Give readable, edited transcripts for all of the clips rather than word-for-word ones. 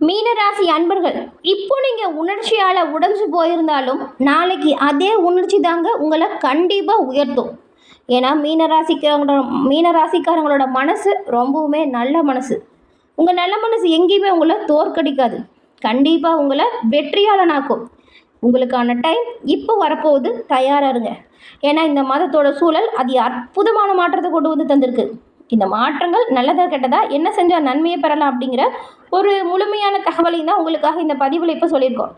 மீனராசி அன்பர்கள், இப்போ நீங்கள் உணர்ச்சியால் உடைஞ்சு போயிருந்தாலும் நாளைக்கு அதே உணர்ச்சி தாங்க உங்களை கண்டிப்பாக உயர்த்தும். ஏன்னா மீனராசிக்காரங்களோட மனசு ரொம்பவுமே நல்ல மனசு. உங்கள் நல்ல மனசு எங்கேயுமே உங்களை தோற்கடிக்காது, கண்டிப்பாக உங்களை வெற்றியாளனாக்கும். உங்களுக்கான டைம் இப்போ வரப்போகுது, தயாராக இருங்க. ஏன்னா இந்த மதத்தோட சூழல் அது அற்புதமான மாற்றத்தை கொண்டு வந்து தந்திருக்கு. இந்த மாற்றங்கள் நல்லதா கெட்டதா, என்ன செஞ்சால் நன்மையை பெறலாம் அப்படிங்கிற ஒரு முழுமையான தகவலையும் தான் உங்களுக்காக இந்த பதிவில் இப்போ சொல்லியிருக்கோம்.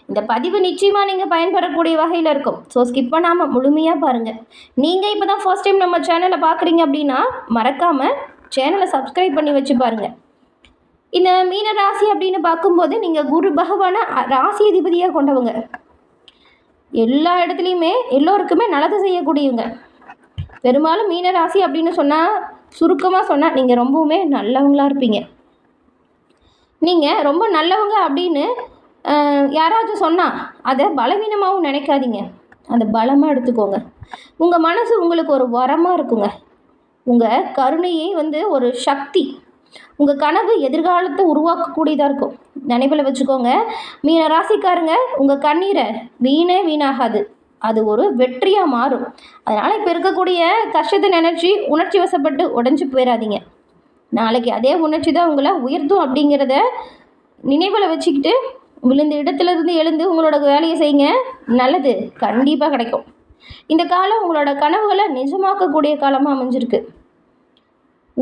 இந்த பதிவு நிச்சயமாக நீங்கள் பயன்பெறக்கூடிய வகையில் இருக்கும். ஸோ ஸ்கிப் பண்ணாமல் முழுமையாக பாருங்கள். நீங்கள் இப்போ தான் ஃபர்ஸ்ட் டைம் நம்ம சேனலை பார்க்குறீங்க அப்படின்னா மறக்காமல் சேனலை சப்ஸ்கிரைப் பண்ணி வச்சு பாருங்கள். இந்த மீன ராசி அப்படின்னு பார்க்கும்போது நீங்கள் குரு பகவானை ராசி அதிபதியாக கொண்டவங்க. எல்லா இடத்துலையுமே எல்லோருக்குமே நல்லது செய்யக்கூடியவங்க. பெரும்பாலும் மீன ராசி அப்படின்னு சொன்னால், சுருக்கமாக சொன்னால் நீங்கள் ரொம்பவுமே நல்லவங்களாக இருப்பீங்க. நீங்கள் ரொம்ப நல்லவங்க அப்படின்னு யாராச்சும் சொன்னால் அதை பலவீனமாகவும் நினைக்காதீங்க, அந்த பலமாக எடுத்துக்கோங்க. உங்கள் மனசு உங்களுக்கு ஒரு வரமாக இருக்குங்க. உங்கள் கருணையை ஒரு சக்தி. உங்கள் கனவு எதிர்காலத்தை உருவாக்கக்கூடியதாக இருக்கும். நினைவில் வச்சுக்கோங்க, மீன ராசிக்காரங்க, உங்கள் கண்ணீரை வீணாகாது, அது ஒரு வெற்றியாக மாறும். அதனால் இப்போ இருக்கக்கூடிய கஷ்டத்தை நினச்சி உணர்ச்சி வசப்பட்டு உடஞ்சி போயிடாதீங்க. நாளைக்கு அதே உணர்ச்சி தான் உங்களை உயர்த்தும் அப்படிங்கிறத நினைவில் வச்சுக்கிட்டு விழுந்த இடத்துலேருந்து எழுந்து உங்களோட வேலையை செய்யுங்க. நல்லது கண்டிப்பாக கிடைக்கும். இந்த காலம் உங்களோட கனவுகளை நிஜமாக்கக்கூடிய காலமாக அமைஞ்சிருக்கு.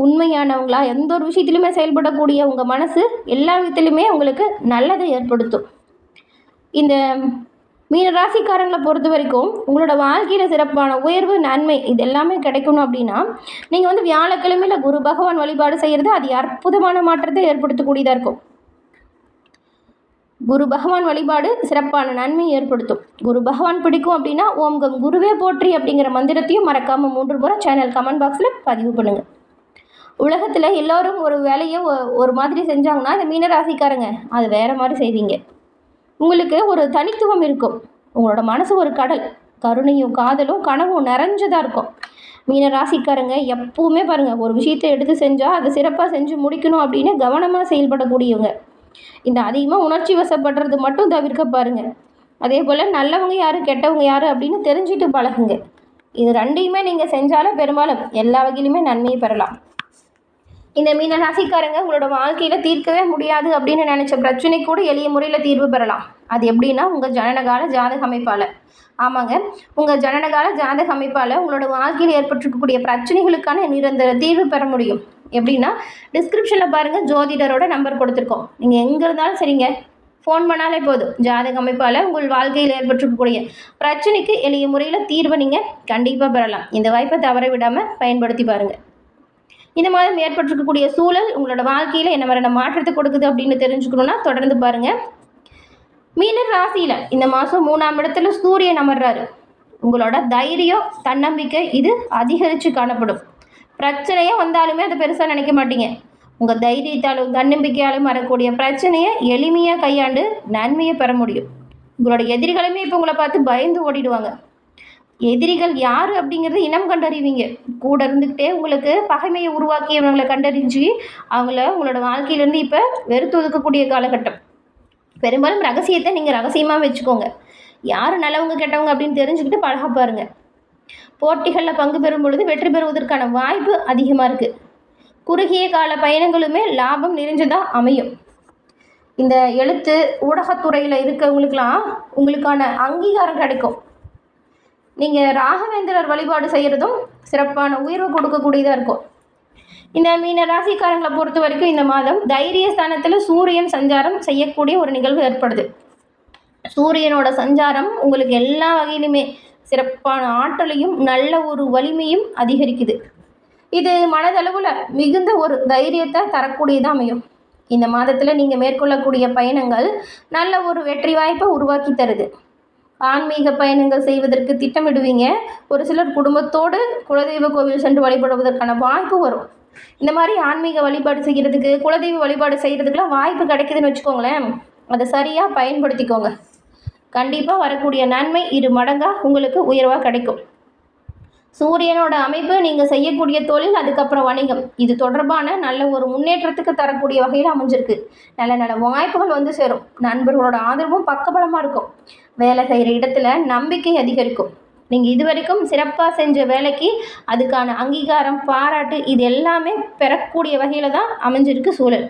உண்மையானவங்களா எந்த ஒரு விஷயத்திலுமே செயல்படக்கூடிய உங்கள் மனசு எல்லா விதத்திலுமே உங்களுக்கு நல்லதை ஏற்படுத்தும். இந்த மீன ராசிக்காரங்களை பொறுத்த வரைக்கும் உங்களோட வாழ்க்கையில் சிறப்பான உயர்வு, நன்மை இது எல்லாமே கிடைக்கணும் அப்படின்னா நீங்கள் வியாழக்கிழமையில் குரு பகவான் வழிபாடு செய்கிறது அது அற்புதமான மாற்றத்தை ஏற்படுத்தக்கூடியதாக இருக்கும். குரு பகவான் வழிபாடு சிறப்பான நன்மை ஏற்படுத்தும். குரு பகவான் பிடிக்கும் அப்படின்னா ஓம் கம் குருவே போற்றி அப்படிங்கிற மந்திரத்தையும் மறக்காமல் 3 முறை சேனல் கமெண்ட் பாக்ஸில் பதிவு பண்ணுங்கள். உலகத்தில் எல்லோரும் ஒரு வேலையை ஒரு மாதிரி செஞ்சாங்கன்னா அந்த மீனராசிக்காரங்க அது வேறு மாதிரி செய்வீங்க. உங்களுக்கு ஒரு தனித்துவம் இருக்கும். உங்களோட மனசு ஒரு கடல், கருணையும் காதலும் கனவும் நிறைஞ்சதாக இருக்கும். மீன ராசிக்காரங்க எப்பவுமே பாருங்கள், ஒரு விஷயத்தை எடுத்து செஞ்சால் அதை சிறப்பாக செஞ்சு முடிக்கணும் அப்படின்னு கவனமாக செயல்படக்கூடியவங்க. இந்த அதிகமாக உணர்ச்சி வசப்படுறது மட்டும் தவிர்க்க பாருங்கள். அதே போல் நல்லவங்க யார் கெட்டவங்க யார் அப்படின்னு தெரிஞ்சுட்டு பழகுங்க. இது ரெண்டையுமே நீங்கள் செஞ்சாலும் பெரும்பாலும் எல்லா வகையிலுமே நன்மையை பெறலாம். இந்த மீன ராசிக்காரங்க உங்களோட வாழ்க்கையில் தீர்க்கவே முடியாது அப்படின்னு நினச்ச பிரச்சனை கூட எளிய முறையில் தீர்வு பெறலாம். அது எப்படின்னா உங்கள் ஜனனகால ஜாதக அமைப்பால். ஆமாங்க, உங்கள் ஜனனகால ஜாதக அமைப்பால் உங்களோட வாழ்க்கையில் ஏற்பட்டிருக்கக்கூடிய பிரச்சனைகளுக்கான நிரந்தர தீர்வு பெற முடியும். எப்படின்னா டிஸ்கிரிப்ஷனில் பாருங்கள், ஜோதிடரோட நம்பர் கொடுத்துருக்கோம். நீங்கள் எங்கே இருந்தாலும் சரிங்க, ஃபோன் பண்ணாலே போதும். ஜாதக அமைப்பால் உங்கள் வாழ்க்கையில் ஏற்பட்டிருக்கக்கூடிய பிரச்சனைக்கு எளிய முறையில் தீர்வை நீங்கள் கண்டிப்பாக பெறலாம். இந்த வாய்ப்பை தவற விடாமல் பயன்படுத்தி பாருங்கள். இந்த மாதம் ஏற்பட்டிருக்கக்கூடிய சூழல் உங்களோட வாழ்க்கையில் என்ன மாதிரியான மாற்றத்தை கொடுக்குது அப்படின்னு தெரிஞ்சுக்கணுன்னா தொடர்ந்து பாருங்கள். மீன ராசியில் இந்த மாதம் 3ஆம் இடத்துல சூரியன் அமர்றாரு. உங்களோட தைரியம், தன்னம்பிக்கை இது அதிகரித்து காணப்படும். பிரச்சனையே வந்தாலுமே அதை பெருசாக நினைக்க மாட்டீங்க. உங்கள் தைரியத்தாலும் தன்னம்பிக்கையாலும் வரக்கூடிய பிரச்சனையை எளிமையாக கையாண்டு நன்மையை பெற முடியும். உங்களோட எதிரிகளுமே இப்போ உங்களை பார்த்து பயந்து ஓடிடுவாங்க. எதிரிகள் யார் அப்படிங்கிறது இனம் கண்டறிவீங்க. கூட இருந்துக்கிட்டே உங்களுக்கு பகைமையை உருவாக்கியவங்களை கண்டறிஞ்சு அவங்கள உங்களோட வாழ்க்கையிலேருந்து இப்போ வெறுத்து ஒதுக்கக்கூடிய காலகட்டம். பெரும்பாலும் ரகசியத்தை நீங்கள் ரகசியமாக வச்சுக்கோங்க. யார் நல்லவங்க கெட்டவங்க அப்படின்னு தெரிஞ்சுக்கிட்டு பழக பாருங்கள். போட்டிகளில் பங்கு பெறும் பொழுது வெற்றி பெறுவதற்கான வாய்ப்பு அதிகமாக இருக்குது. குறுகிய கால பயணங்களுமே லாபம் நிறைஞ்சதாக அமையும். இந்த எழுத்து ஊடகத்துறையில் இருக்கவங்களுக்கெல்லாம் உங்களுக்கான அங்கீகாரம் கிடைக்கும். நீங்கள் ராகவேந்திரர் வழிபாடு செய்கிறதும் சிறப்பான உயர்வு கொடுக்கக்கூடியதாக இருக்கும். இந்த மீன ராசிக்காரங்களை பொறுத்த வரைக்கும் இந்த மாதம் தைரிய ஸ்தானத்தில் சூரியன் சஞ்சாரம் செய்யக்கூடிய ஒரு நிகழ்வு ஏற்படுது. சூரியனோட சஞ்சாரம் உங்களுக்கு எல்லா வகையிலுமே சிறப்பான ஆற்றலையும் நல்ல ஒரு வலிமையும் அதிகரிக்குது. இது மனதளவில் மிகுந்த ஒரு தைரியத்தை தரக்கூடியதாக அமையும். இந்த மாதத்தில் நீங்கள் மேற்கொள்ளக்கூடிய பயணங்கள் நல்ல ஒரு வெற்றி வாய்ப்பை உருவாக்கி தருது. ஆன்மீக பயணங்கள் செய்வதற்கு திட்டமிடுவீங்க. ஒரு சிலர் குடும்பத்தோடு குலதெய்வ கோவில் சென்று வழிபடுவதற்கான வாய்ப்பு வரும். இந்த மாதிரி ஆன்மீக வழிபாடு செய்கிறதுக்கு, குலதெய்வ வழிபாடு செய்கிறதுக்குலாம் வாய்ப்பு கிடைக்குதுன்னு வச்சுக்கோங்களேன். அதை சரியாக பயன்படுத்திக்கோங்க. கண்டிப்பாக வரக்கூடிய நன்மை 2 மடங்காக உங்களுக்கு உயர்வாக கிடைக்கும். சூரியனோட அமைப்பு நீங்கள் செய்யக்கூடிய தொழில், அதுக்கப்புறம் வணிகம், இது தொடர்பான நல்ல ஒரு முன்னேற்றத்துக்கு தரக்கூடிய வகையில் அமைஞ்சிருக்கு. நல்ல நல்ல வாய்ப்புகள் வந்து சேரும். நண்பர்களோட ஆதரவும் பக்கபலமாக இருக்கும். வேலை செய்கிற இடத்துல நம்பிக்கை அதிகரிக்கும். நீங்கள் இது வரைக்கும் சிறப்பாக செஞ்ச வேலைக்கு அதுக்கான அங்கீகாரம், பாராட்டு இது எல்லாமே பெறக்கூடிய வகையில் தான் அமைஞ்சிருக்கு சூழல்.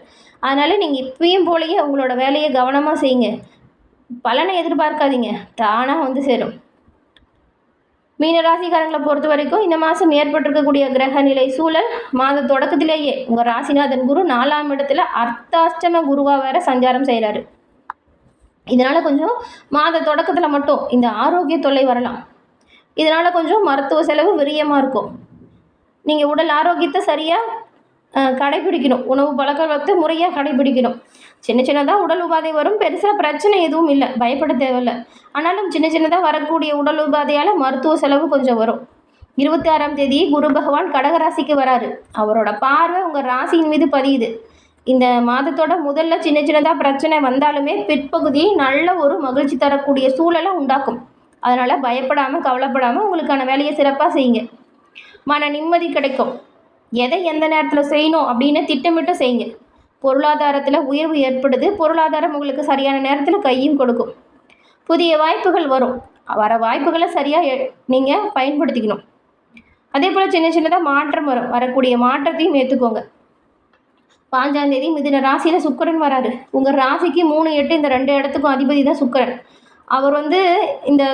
அதனால் நீங்கள் இப்பயும் போலயே உங்களோட வேலையை கவனமாக செய்யுங்க. பலனை எதிர்பார்க்காதீங்க, தானாக வந்து சேரும். மீன ராசிக்காரங்களை பொறுத்த வரைக்கும் இந்த மாதம் ஏற்பட்டிருக்கக்கூடிய கிரக நிலை சூழல், மாத தொடக்கத்திலேயே உங்கள் ராசிநாதன் குரு 4ஆம் இடத்துல அர்த்தாஷ்டம குருவாக வேற சஞ்சாரம் செய்கிறாரு. இதனால் கொஞ்சம் மாத தொடக்கத்தில் மட்டும் இந்த ஆரோக்கிய தொல்லை வரலாம். இதனால் கொஞ்சம் மருத்துவ செலவு விரயமாக இருக்கும். நீங்கள் உடல் ஆரோக்கியத்தை சரியாக கடைபிடிக்கணும். உணவு பழக்க வழக்கத்தை முறையாக கடைபிடிக்கணும். சின்ன சின்னதாக உடல் உபாதை வரும், பெருசாக பிரச்சனை எதுவும் இல்லை, பயப்பட தேவையில்லை. ஆனாலும் சின்ன சின்னதாக வரக்கூடிய உடல் உபாதையால் மருத்துவ செலவு கொஞ்சம் வரும். 26ஆம் தேதி குரு பகவான் கடகராசிக்கு வராரு. அவரோட பார்வை உங்கள் ராசியின் மீது பதியுது. இந்த மாதத்தோட முதல்ல சின்ன சின்னதாக பிரச்சனை வந்தாலுமே பிற்பகுதி நல்ல ஒரு மகிழ்ச்சி தரக்கூடிய சூழலை உண்டாக்கும். அதனால் பயப்படாமல் கவலைப்படாமல் உங்களுக்கான வேலையை சிறப்பாக செய்யுங்க. மன நிம்மதி கிடைக்கும். எதை எந்த நேரத்தில் செய்யணும் அப்படின்னு திட்டமிட்டு செய்யுங்க. பொருளாதாரத்தில் உயர்வு ஏற்படுது. பொருளாதாரம் உங்களுக்கு சரியான நேரத்தில் கையும் கொடுக்கும். புதிய வாய்ப்புகள் வரும். வர வாய்ப்புகளை சரியாக நீங்கள் பயன்படுத்திக்கணும். அதே போல் சின்ன சின்னதாக மாற்றம் வரும். வரக்கூடிய மாற்றத்தையும் ஏற்றுக்கோங்க. 5ஆம் தேதி மிதுன ராசியில் சுக்கிரன் வராரு. உங்கள் ராசிக்கு 3, 8 இந்த 2 இடத்துக்கும் அதிபதி தான் சுக்கிரன். அவர் வந்து இந்த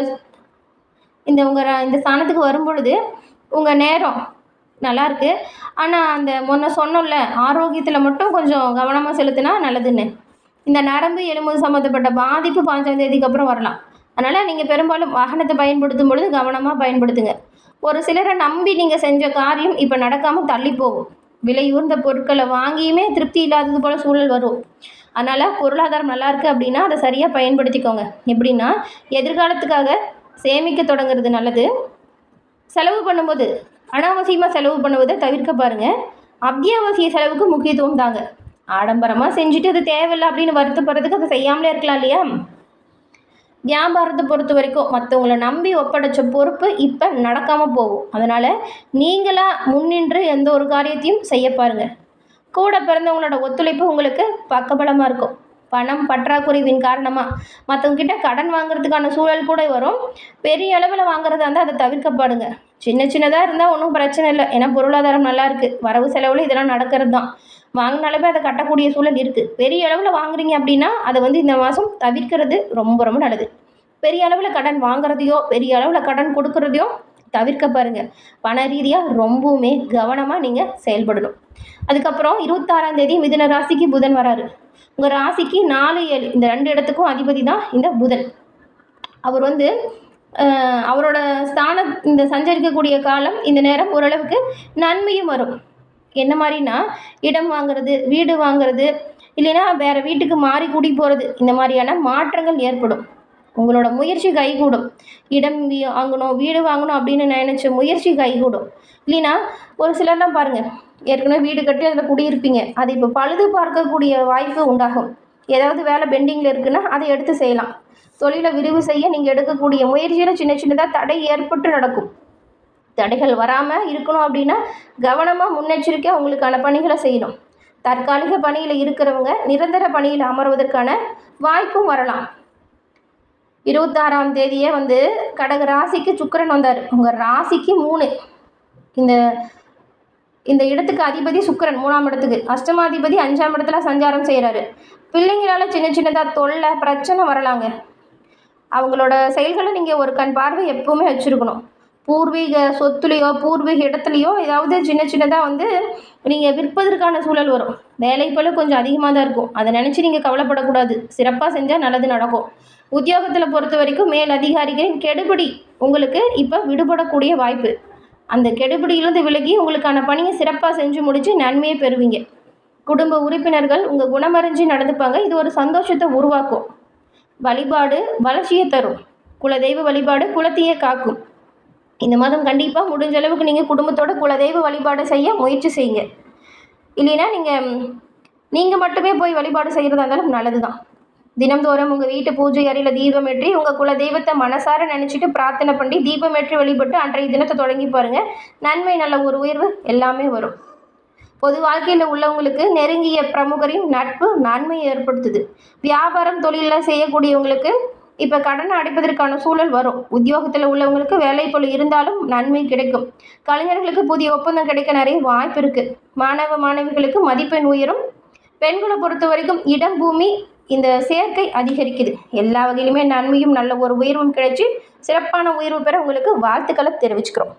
ஸ்தானத்துக்கு வரும்பொழுது உங்கள் நேரம் நல்லாயிருக்கு. ஆனால் அந்த முன்ன சொன்னோம்ல, ஆரோக்கியத்தில் மட்டும் கொஞ்சம் கவனமாக செலுத்தினா நல்லதுன்னு. இந்த நரம்பு எலும்பு சம்மந்தப்பட்ட பாதிப்பு 5ஆம் தேதிக்கு அப்புறம் வரலாம். அதனால் நீங்கள் பெரும்பாலும் வாகனத்தை பயன்படுத்தும் பொழுது கவனமாக பயன்படுத்துங்க. ஒரு சிலரை நம்பி நீங்கள் செஞ்ச காரியம் இப்போ நடக்காமல் தள்ளி போகும். விலை உயர்ந்த பொருட்களை வாங்கியுமே திருப்தி இல்லாதது போல் சூழல் வரும். அதனால் பொருளாதாரம் நல்லாயிருக்கு அப்படின்னா அதை சரியாக பயன்படுத்திக்கோங்க. எப்படின்னா, எதிர்காலத்துக்காக சேமிக்க தொடங்குறது நல்லது. செலவு பண்ணும்போது அனாவசியமாக செலவு பண்ணுவதை தவிர்க்க பாருங்கள். அத்தியாவசிய செலவுக்கு முக்கியத்துவம் தாங்க. ஆடம்பரமாக செஞ்சுட்டு அது தேவையில்லை அப்படின்னு வருத்தப்படுறதுக்கு அதை செய்யாமலே இருக்கலாம் இல்லையா? வியாபாரத்தை பொறுத்த வரைக்கும் மற்றவங்களை நம்பி ஒப்படைச்ச பொறுப்பு இப்போ நடக்காமல் போகும். அதனால் நீங்களாக முன்னின்று எந்த ஒரு காரியத்தையும் செய்ய பாருங்கள். கூட பிறந்தவங்களோட ஒத்துழைப்பு உங்களுக்கு பக்கபலமாக இருக்கும். பணம் பற்றாக்குறைவின் காரணமாக மற்றவங்ககிட்ட கடன் வாங்குறதுக்கான சூழல் கூட வரும். பெரிய அளவில் வாங்குறதா இருந்தால் அதை தவிர்க்கப்படுங்க. சின்ன சின்னதாக இருந்தால் ஒன்றும் பிரச்சனை இல்லை. ஏன்னா பொருளாதாரம் நல்லா இருக்குது. வரவு செலவில் இதெல்லாம் நடக்கிறது தான். வாங்கினாலுமே அதை கட்டக்கூடிய சூழல் இருக்குது. பெரிய அளவில் வாங்குறீங்க அப்படின்னா அதை வந்து இந்த மாதம் தவிர்க்கிறது ரொம்ப ரொம்ப நல்லது. பெரிய அளவில் கடன் வாங்குறதையோ பெரிய அளவில் கடன் கொடுக்குறதையோ தவிர்க்க பாருங்கள். பண ரீதியாக ரொம்பவுமே கவனமாக நீங்கள் செயல்படணும். அதுக்கப்புறம் 26ஆம் தேதி மிதுன ராசிக்கு புதன் வராரு. உங்கள் ராசிக்கு 4, 7 இந்த 2 இடத்துக்கும் அதிபதி தான் இந்த புதன். அவர் வந்து அவரோட இந்த சஞ்சரிக்கக்கூடிய காலம் இந்த நேரம் ஓரளவுக்கு நன்மையும் வரும். என்ன மாதிரினா, இடம் வாங்குறது, வீடு வாங்குறது, இல்லைன்னா வேறு வீட்டுக்கு மாறி குடி போகிறது, இந்த மாதிரியான மாற்றங்கள் ஏற்படும். உங்களோட முயற்சி கைகூடும். இடம் வாங்கணும், வீடு வாங்கணும் அப்படின்னு நினச்ச முயற்சி கைகூடும். இல்லைன்னா ஒரு சிலர்லாம் பாருங்கள், ஏற்கனவே வீடு கட்டி அதில் குடியிருப்பீங்க. அது இப்போ பழுது பார்க்கக்கூடிய வாய்ப்பு உண்டாகும். ஏதாவது வேலை பெண்டிங்கில் இருக்குன்னா அதை எடுத்து செய்யலாம். தொழிலை விரிவு செய்ய நீங்கள் எடுக்கக்கூடிய முயற்சியில் சின்ன சின்னதாக தடை ஏற்பட்டு நடக்கும். தடைகள் வராமல் இருக்கணும் அப்படின்னா கவனமாக முன்னெச்சரிக்கையாக உங்களுக்கான பணிகளை செய்யணும். தற்காலிக பணியில் இருக்கிறவங்க நிரந்தர பணியில் அமர்வதற்கான வாய்ப்பும் வரலாம். 26ஆம் தேதியே வந்து கடக ராசிக்கு சுக்கிரன் வந்தார். உங்கள் ராசிக்கு 3 இந்த இடத்துக்கு அதிபதி சுக்கிரன் 3ஆம் இடத்துக்கு, அஷ்டமாதிபதி 5ஆம் இடத்துல சஞ்சாரம் செய்கிறாரு. பிள்ளைங்களால் சின்ன சின்னதாக தொல்லை பிரச்சனை வரலாங்க. அவங்களோட செயல்களை நீங்கள் ஒரு கண் பார்வை எப்போவுமே வச்சுருக்கணும். பூர்வீக சொத்துலேயோ பூர்வீக இடத்துலையோ ஏதாவது சின்ன சின்னதாக வந்து நீங்கள் விற்பதற்கான சூழல் வரும். வேலைப்பளு கொஞ்சம் அதிகமாக தான் இருக்கும். அதை நினச்சி நீங்கள் கவலைப்படக்கூடாது. சிறப்பாக செஞ்சால் நல்லது நடக்கும். உத்தியோகத்தில் பொறுத்த வரைக்கும் மேல் அதிகாரிகளின் கெடுபிடி உங்களுக்கு இப்போ விடுபடக்கூடிய வாய்ப்பு. அந்த கெடுபிடியிலிருந்து விலகி உங்களுக்கான பணியை சிறப்பாக செஞ்சு முடித்து நன்மையை பெறுவீங்க. குடும்ப உறுப்பினர்கள் உங்கள் குணமறிஞ்சு நடந்துப்பாங்க. இது ஒரு சந்தோஷத்தை உருவாக்கும். வழிபாடு வளர்ச்சியை தரும். குலதெய்வ வழிபாடு குலத்தையே காக்கும். இந்த மாதம் கண்டிப்பாக முடிஞ்ச அளவுக்கு நீங்கள் குடும்பத்தோட குலதெய்வ வழிபாடு செய்ய முயற்சி செய்யுங்க. இல்லைன்னா நீங்கள் மட்டுமே போய் வழிபாடு செய்கிறதா இருந்தாலும் நல்லது தான். தினம்தோறும் உங்கள் வீட்டு பூஜை அறையில் தீபம் ஏற்றி உங்கள் குல தெய்வத்தை மனசார நினச்சிட்டு பிரார்த்தனை பண்ணி தீபம் ஏற்றி வழிபட்டு அன்றைய தினத்தை தொடங்கி பாருங்கள். நன்மை, நல்ல ஒரு உயர்வு எல்லாமே வரும். பொது வாழ்க்கையில் உள்ளவங்களுக்கு நெருங்கிய பிரமுகரின் நட்பு நன்மையை ஏற்படுத்துது. வியாபாரம் தொழிலில் செய்யக்கூடியவங்களுக்கு இப்போ கடனை அடைப்பதற்கான சூழல் வரும். உத்தியோகத்தில் உள்ளவங்களுக்கு வேலை போல் இருந்தாலும் நன்மை கிடைக்கும். கலைஞர்களுக்கு புதிய ஒப்பந்தம் கிடைக்க நிறைய வாய்ப்பு இருக்குது. மாணவ மாணவிகளுக்கு மதிப்பெண் உயரும். பெண்களை பொறுத்த வரைக்கும் இடம், பூமி இந்த சேர்க்கை அதிகரிக்குது. எல்லா வகையிலுமே நன்மையும் நல்ல ஒரு உயர்வும் கிடைச்சி சிறப்பான உயர்வு பெற உங்களுக்கு வாழ்த்துக்களை தெரிவிச்சுக்கிறோம்.